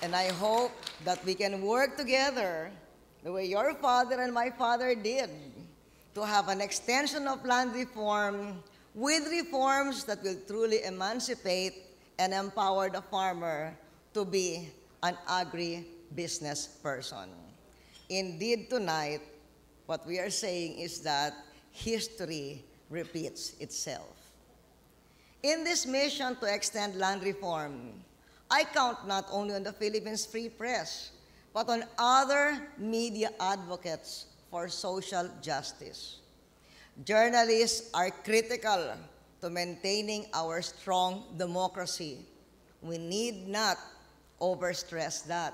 And I hope that we can work together the way your father and my father did to have an extension of land reform with reforms that will truly emancipate and empower the farmer to be an agri-business person. Indeed, tonight, what we are saying is that history repeats itself. In this mission to extend land reform, I count not only on the Philippines Free Press, but on other media advocates for social justice. Journalists are critical to maintaining our strong democracy. We need not overstress that.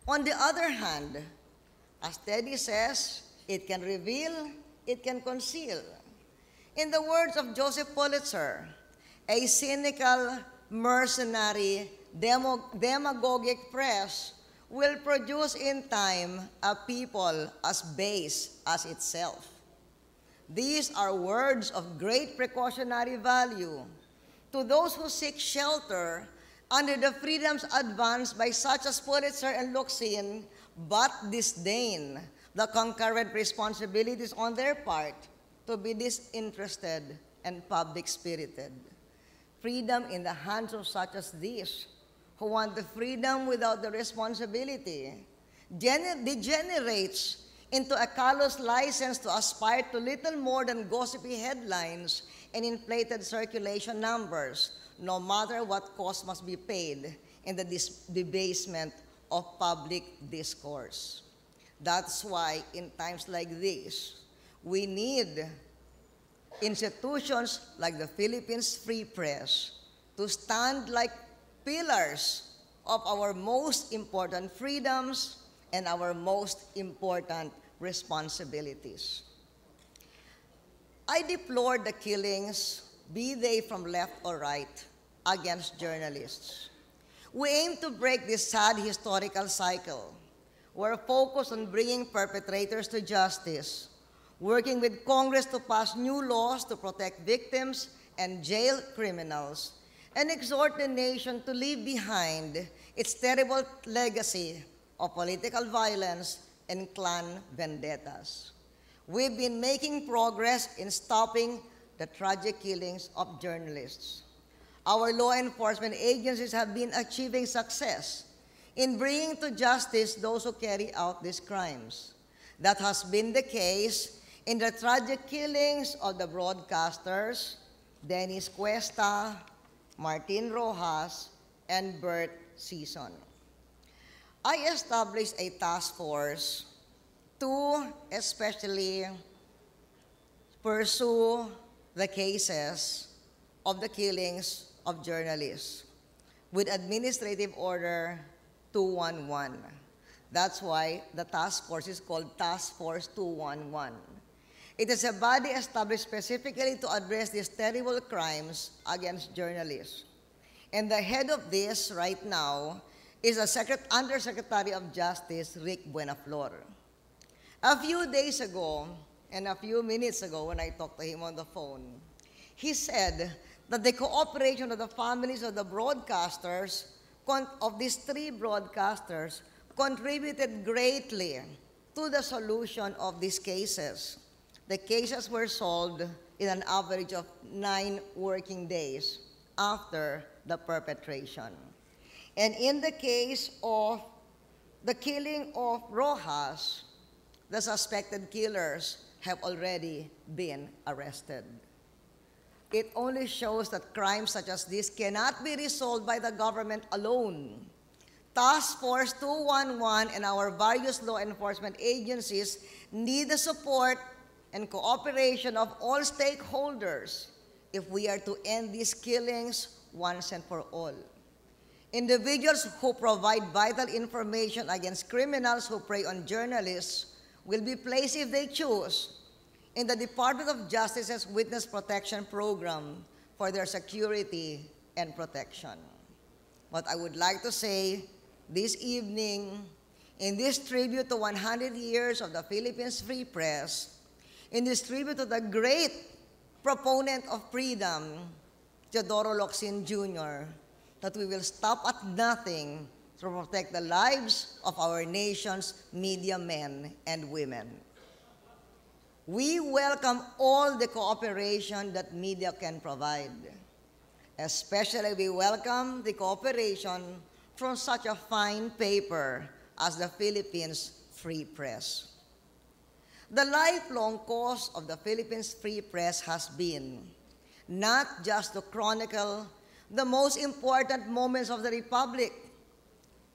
On the other hand, as Teddy says, it can reveal, it can conceal. In the words of Joseph Pulitzer, a cynical, mercenary, demagogic press will produce in time a people as base as itself. These are words of great precautionary value to those who seek shelter under the freedoms advanced by such as Pulitzer and Locsin, but disdain the concurrent responsibilities on their part to be disinterested and public-spirited. Freedom in the hands of such as these, who want the freedom without the responsibility, degenerates into a callous license to aspire to little more than gossipy headlines and inflated circulation numbers, no matter what cost must be paid in the debasement of public discourse. That's why in times like these, we need institutions like the Philippines Free Press to stand like pillars of our most important freedoms and our most important responsibilities. I deplore the killings, be they from left or right, against journalists. We aim to break this sad historical cycle. We're focused on bringing perpetrators to justice, working with Congress to pass new laws to protect victims and jail criminals, and exhort the nation to leave behind its terrible legacy of political violence and clan vendettas. We've been making progress in stopping the tragic killings of journalists. Our law enforcement agencies have been achieving success in bringing to justice those who carry out these crimes. That has been the case in the tragic killings of the broadcasters Dennis Cuesta, Martin Rojas, and Bert Season. I established a task force to especially pursue the cases of the killings of journalists with Administrative Order 211. That's why the task force is called Task Force 211. It is a body established specifically to address these terrible crimes against journalists. And the head of this right now is a Undersecretary of Justice, Rick Buenaflor. A few days ago, and a few minutes ago when I talked to him on the phone, he said that the cooperation of the families of the broadcasters, of these three broadcasters, contributed greatly to the solution of these cases. The cases were solved in an average of 9 working days after the perpetration. And in the case of the killing of Rojas, the suspected killers have already been arrested. It only shows that crimes such as this cannot be resolved by the government alone. Task Force 211 and our various law enforcement agencies need the support and cooperation of all stakeholders if we are to end these killings once and for all. Individuals who provide vital information against criminals who prey on journalists will be placed, if they choose, in the Department of Justice's Witness Protection Program for their security and protection. What I would like to say this evening, in this tribute to 100 years of the Philippines Free Press, in this tribute to the great proponent of freedom, Teodoro Locsin Jr., that we will stop at nothing to protect the lives of our nation's media men and women. We welcome all the cooperation that media can provide. Especially we welcome the cooperation from such a fine paper as the Philippines Free Press. The lifelong cause of the Philippines Free Press has been not just to chronicle the most important moments of the Republic,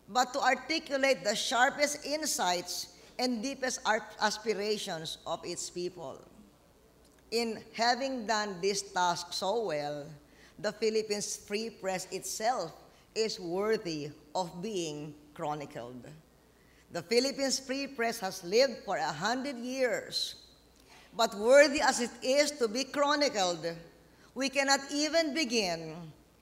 but to articulate the sharpest insights and deepest aspirations of its people. In having done this task so well, the Philippines Free Press itself is worthy of being chronicled. The Philippines Free Press has lived for 100 years, but worthy as it is to be chronicled, we cannot even begin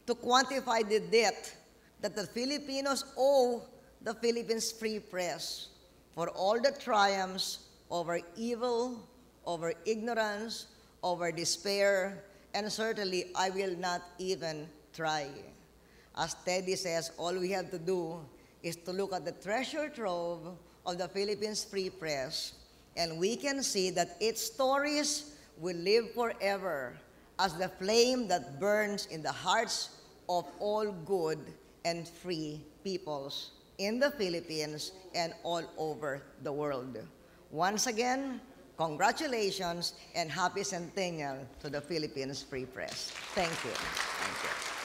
to quantify the debt that the Filipinos owe the Philippines Free Press for all the triumphs over evil, over ignorance, over despair, and certainly I will not even try. As Teddy says, all we have to do is to look at the treasure trove of the Philippines Free Press, and we can see that its stories will live forever as the flame that burns in the hearts of all good and free peoples in the Philippines and all over the world. Once again, congratulations and happy centennial to the Philippines Free Press. Thank you. Thank you.